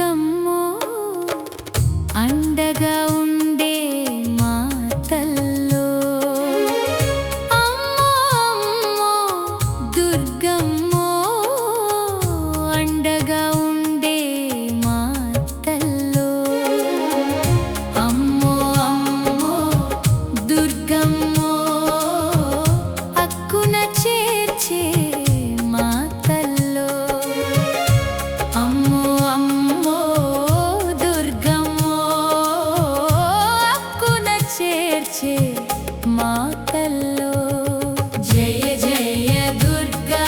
దుర్గమ్మో అండగా ఉండే మా తల్లో అమ్మో అమ్మో దుర్గమ్మో అండగా ఉండే మా తల్లో అమ్మో అమ్మో దుర్గమ్మో అక్కున చేర్చే మా తల్లో అమ్మో అమ్మో దుర్గమ్మో అక్కున చేర్చే మా తల్లో జయ జయ దుర్గా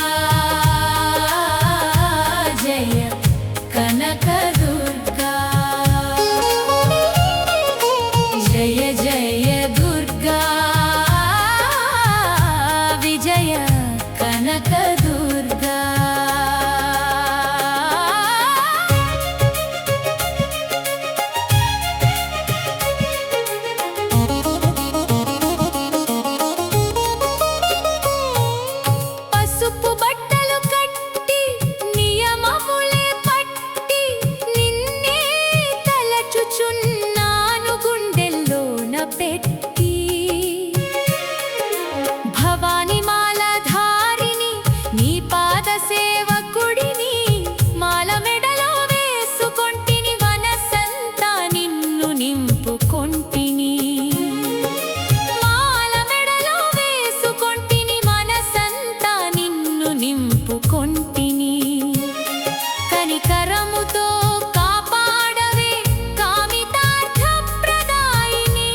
జయ కనక దుర్గా జయ జయ దుర్గా విజయ కనక దుర్గా పసుపు బట్టలు కట్టి నియమములే పట్టి నిన్నే తలచుచున్నాను గుండెల్లోన పెట్టి భవాని మాల ధారిని నీ పాద సేవకుడిని మాల మెడలో వేసుకొంటిని మనసంతా నిన్ను నింపుకొంటిని మాల మెడలో వేసుకొంటిని మనసంతా నిన్ను నింపుకొంటిని కనికరముతో కాపాడవే కామితార్థప్రదాయిని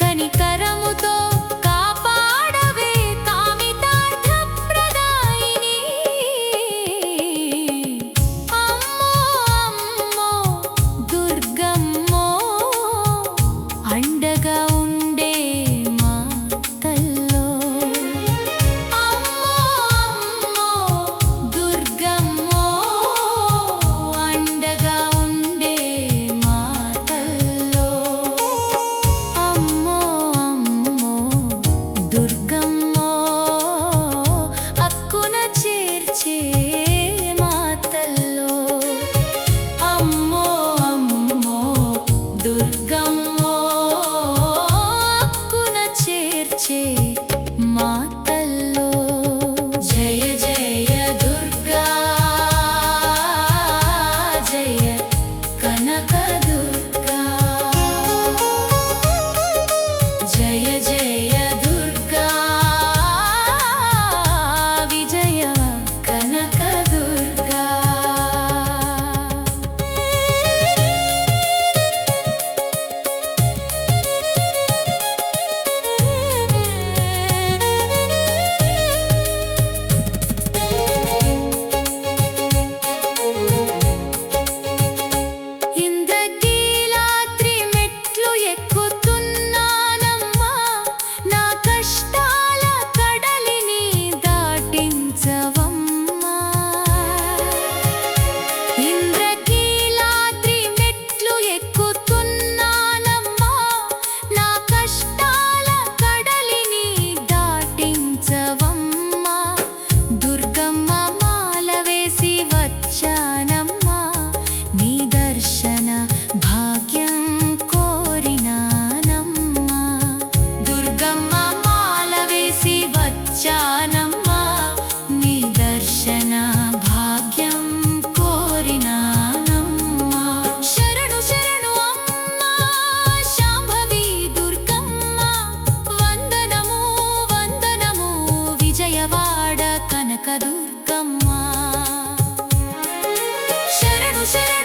కనికరముతో కాపాడవే కామితార్థప్రదాయిని అమ్మో అమ్మో దుర్గమ్మో అండగా ఉండే మా తల్లో అమ్మో అమ్మో దుర్గమ్మో అండగా ఉండే మా తల్లో అమ్మో అమ్మో దుర్గమ్మో అక్కున చేర్చే మా తల్లో అమ్మో అమ్మో దుర్గమ్మో అక్కున చేర్చే మా తల్లో జయ జయ దుర్గా జయ కనక దుర్గా జయ జయ దుర్గా విజయ కనక దుర్గా ఇంద్రకీలాద్రి మెట్లు ఎక్కుతున్నానమ్మా నా కష్టాల కడలిని దాటించవమ్మా ఇంద్రకీలాద్రి మెట్లు ఎక్కుతున్నానమ్మా నా కష్టాల కడలిని దాటించవమ్మా దుర్గమ్మ మాల వేసి వచ్చానమ్మా నీ దర్శన భాగ్యం కోరినానమ్మా దుర్గమ్మ మాల వేసి వచ్చానమ్మా నీ దర్శన భాగ్యం కోరినానమ్మా శరణు శరణు అమ్మా శాంభవి దుర్గమ్మ వందనము వందనము విజయవాడ కనక దుర్గమ్మ శరణు శరణు